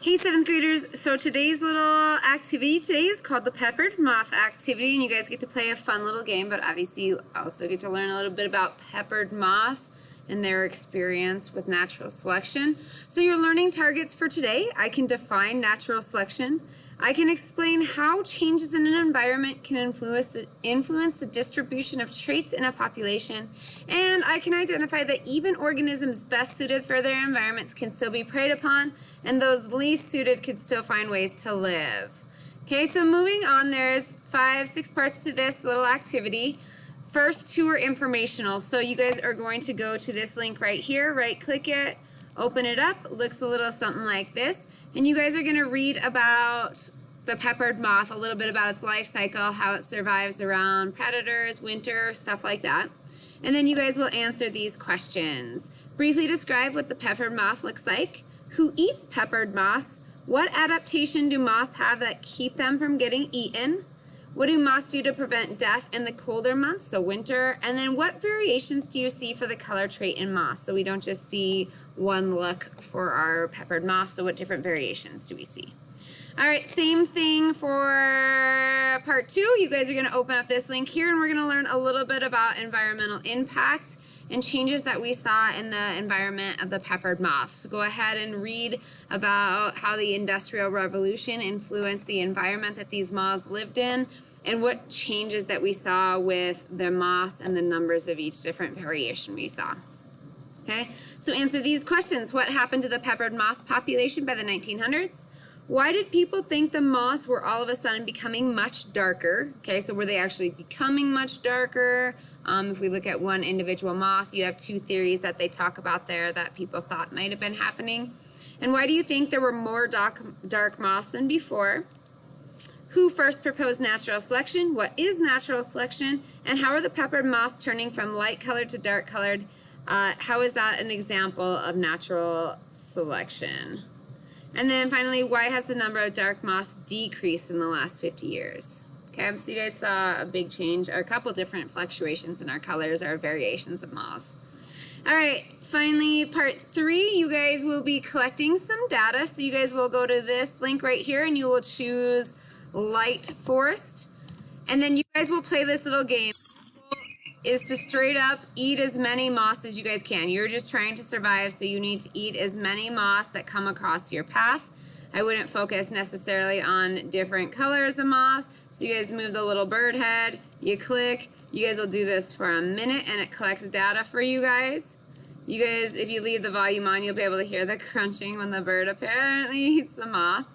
Hey, 7th graders, so today's little activity today is called the Peppered Moth activity, and you guys get to play a fun little game, but obviously you also get to learn a little bit about peppered moths and their experience with natural selection. So your learning targets for today: I can define natural selection, I can explain how changes in an environment can influence the distribution of traits in a population, and I can identify that even organisms best suited for their environments can still be preyed upon, and those least suited could still find ways to live. Okay, so moving on, there's 5-6 parts to this little activity. First two are informational, so you guys are going to go to this link right here, right click it, open it up, looks a little something like this, and you guys are going to read about the peppered moth, a little bit about its life cycle, how it survives around predators, winter, stuff like that. And then you guys will answer these questions. Briefly describe what the peppered moth looks like. Who eats peppered moths? What adaptation do moths have that keep them from getting eaten? What do moths do to prevent death in the colder months, so winter? And then what variations do you see for the color trait in moths? So we don't just see one look for our peppered moths, so what different variations do we see? All right, same thing for part 2. You guys are going to open up this link here, and we're going to learn a little bit about environmental impact and changes that we saw in the environment of the peppered moth. So go ahead and read about how the Industrial Revolution influenced the environment that these moths lived in and what changes that we saw with the moths and the numbers of each different variation we saw. Okay, so answer these questions. What happened to the peppered moth population by the 1900s? Why did people think the moths were all of a sudden becoming much darker? Okay, so were they actually becoming much darker? If we look at one individual moth, you have 2 theories that they talk about there that people thought might have been happening. And why do you think there were more dark moths than before? Who first proposed natural selection? What is natural selection? And how are the peppered moths turning from light colored to dark colored? How is that an example of natural selection? And then finally, why has the number of dark moths decreased in the last 50 years? Okay, so you guys saw a big change, or a couple different fluctuations in our colors, or variations of moths. All right, finally, part 3, you guys will be collecting some data. So you guys will go to this link right here, and you will choose light forest. And then you guys will play this little game. Is to straight up eat as many moths as you guys can. You're just trying to survive, so you need to eat as many moths that come across your path. I wouldn't focus necessarily on different colors of moths. So you guys move the little bird head, you click, you guys will do this for a minute and it collects data for you guys. You guys, if you leave the volume on, you'll be able to hear the crunching when the bird apparently eats the moth.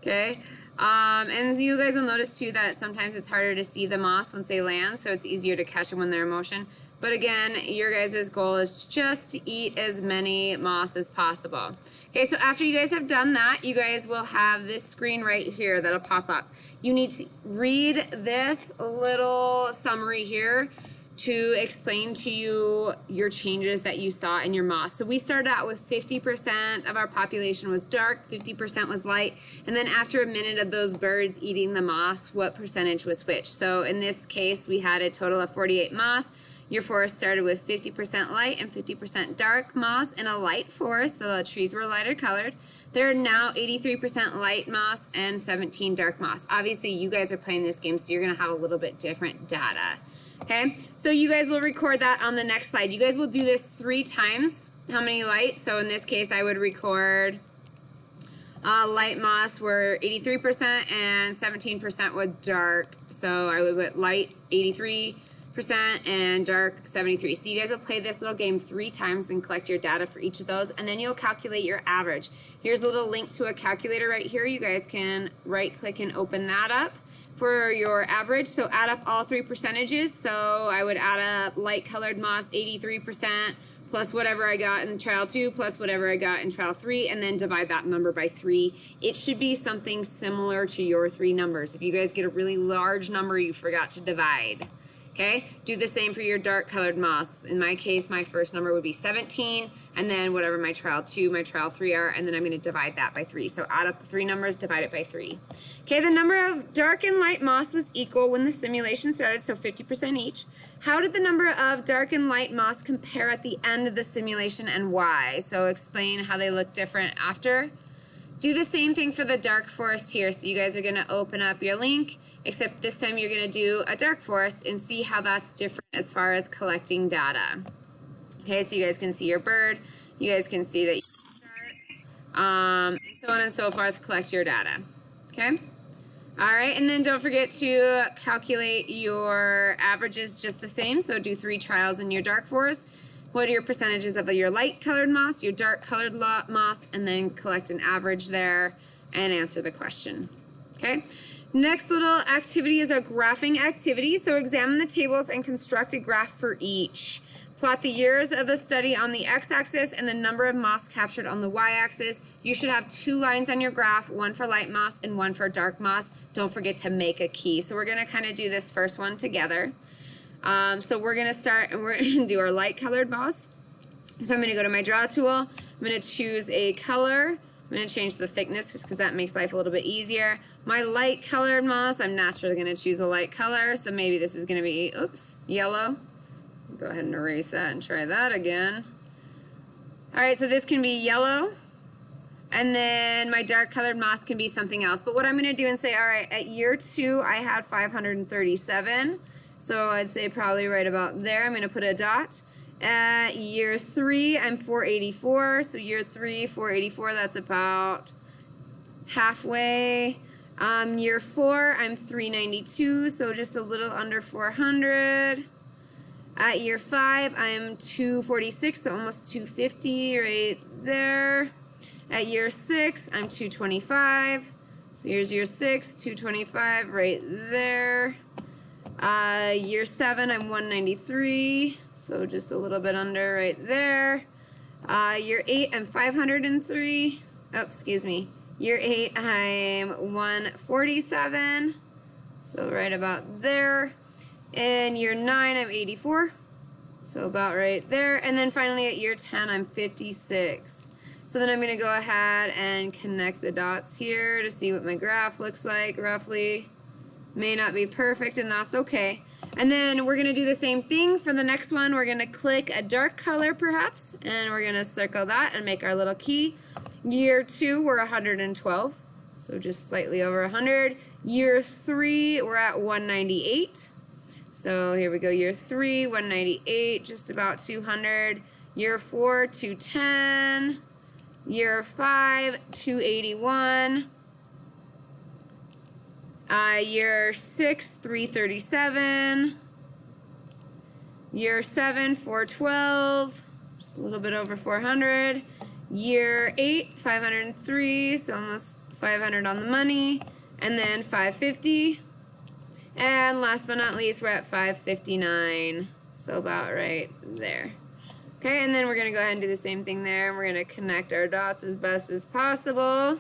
Okay. And you guys will notice too that sometimes it's harder to see the moths once they land, so it's easier to catch them when they're in motion. But again, your guys' goal is just to eat as many moths as possible. Okay, so after you guys have done that, you guys will have this screen right here that'll pop up. You need to read this little summary here to explain to you your changes that you saw in your moths. So we started out with 50% of our population was dark, 50% was light, and then after a minute of those birds eating the moths, what percentage was switched? So in this case, we had a total of 48 moths. Your forest started with 50% light and 50% dark moths in a light forest, so the trees were lighter colored. There are now 83% light moths and 17 dark moths. Obviously, you guys are playing this game, so you're going to have a little bit different data. Okay, so you guys will record that on the next slide. You guys will do this 3 times. How many light? So in this case, I would record light moths were 83% and 17% were dark. So I would put light 83% and dark 73. So you guys will play this little game 3 times and collect your data for each of those, and then you'll calculate your average. Here's a little link to a calculator right here. You guys can right click and open that up for your average. So add up all 3 percentages. So I would add up light colored moths 83% plus whatever I got in trial 2 plus whatever I got in trial 3, and then divide that number by 3. It should be something similar to your 3 numbers. If you guys get a really large number you forgot to divide. Okay, do the same for your dark colored moths. In my case, my first number would be 17, and then whatever my trial 2, my trial 3 are, and then I'm going to divide that by 3. So add up the 3 numbers, divide it by 3. Okay, the number of dark and light moths was equal when the simulation started, so 50% each. How did the number of dark and light moths compare at the end of the simulation and why? So explain how they look different after. Do the same thing for the dark forest here. So you guys are going to open up your link, except this time you're going to do a dark forest and see how that's different as far as collecting data. Okay, so you guys can see your bird. You guys can see that you can start, and so on and so forth, collect your data. Okay? All right, and then don't forget to calculate your averages just the same. So do 3 trials in your dark forest. What are your percentages of your light colored moss, your dark colored moss, and then collect an average there and answer the question. Okay? Next little activity is a graphing activity. So examine the tables and construct a graph for each. Plot the years of the study on the x-axis and the number of moss captured on the y-axis. You should have 2 lines on your graph, one for light moss and one for dark moss. Don't forget to make a key. So we're going to kind of do this first one together. So we're going to start and we're going to do our light colored moss. So I'm going to go to my draw tool. I'm going to choose a color. I'm going to change the thickness just because that makes life a little bit easier. My light colored moss, I'm naturally going to choose a light color. So maybe this is going to be, yellow. Go ahead and erase that and try that again. All right, so this can be yellow. And then my dark colored moss can be something else. But what I'm going to do and say, all right, at year 2, I had 537. So I'd say probably right about there. I'm going to put a dot. At year 3, I'm 484. So year 3, 484, that's about halfway. Year 4, I'm 392. So just a little under 400. At year 5, I'm 246, so almost 250 right there. At year 6, I'm 225. So here's year 6, 225 right there. Year 7, I'm 193, so just a little bit under right there. Year 8, I'm 503. Oh, excuse me. Year 8, I'm 147, so right about there. In year 9, I'm 84, so about right there. And then finally at year 10, I'm 56. So then I'm going to go ahead and connect the dots here to see what my graph looks like roughly. May not be perfect, and that's okay. And then we're going to do the same thing for the next one. We're going to click a dark color perhaps, and we're going to circle that and make our little key. Year 2, we're 112, so just slightly over 100. Year 3, we're at 198. So here we go, year 3, 198, just about 200. Year 4, 210. Year 5, 281. Year 6, 337. Year 7, 412, just a little bit over 400. Year 8, 503, so almost 500 on the money. And then 550. And last but not least, we're at 559, so about right there. Okay, and then we're going to go ahead and do the same thing there. We're going to connect our dots as best as possible.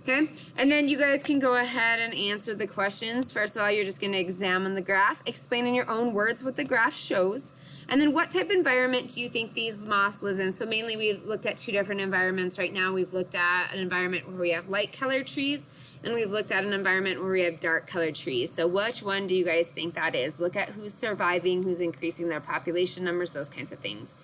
Okay, and then you guys can go ahead and answer the questions. First of all, you're just going to examine the graph, explain in your own words what the graph shows, and then what type of environment do you think these moss live in? So mainly we've looked at 2 different environments right now. We've looked at an environment where we have light colored trees, and we've looked at an environment where we have dark colored trees. So which one do you guys think that is? Look at who's surviving, who's increasing their population numbers, those kinds of things.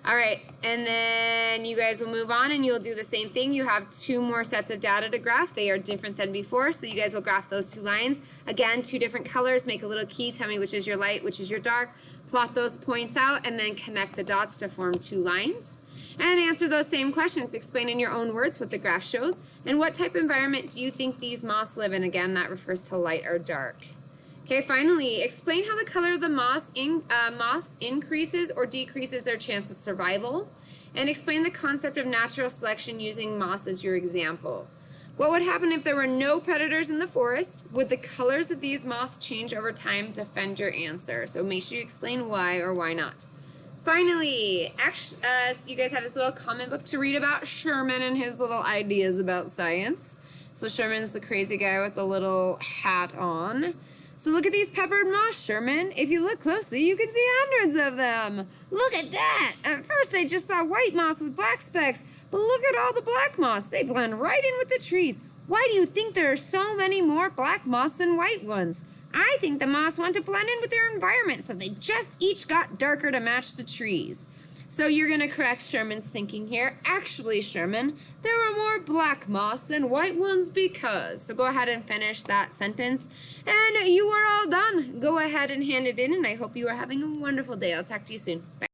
All right, and then you guys will move on and you'll do the same thing. You have 2 more sets of data to graph. They are different than before, so you guys will graph those 2 lines. Again, 2 different colors. Make a little key. Tell me which is your light, which is your dark. Plot those points out and then connect the dots to form 2 lines. And answer those same questions. Explain in your own words what the graph shows. And what type of environment do you think these moss live in? Again, that refers to light or dark. Okay, finally, explain how the color of the moss increases or decreases their chance of survival. And explain the concept of natural selection using moss as your example. What would happen if there were no predators in the forest? Would the colors of these moss change over time? Defend your answer. So make sure you explain why or why not. Finally, so you guys have this little comment book to read about Sherman and his little ideas about science. So Sherman's the crazy guy with the little hat on. So look at these peppered moss, Sherman. If you look closely, you can see hundreds of them. Look at that. At first, I just saw white moss with black specks, but look at all the black moss. They blend right in with the trees. Why do you think there are so many more black moss than white ones? I think the moss want to blend in with their environment, so they just each got darker to match the trees. So you're going to correct Sherman's thinking here. Actually, Sherman, there are more black moths than white ones because. So go ahead and finish that sentence. And you are all done. Go ahead and hand it in, and I hope you are having a wonderful day. I'll talk to you soon. Bye.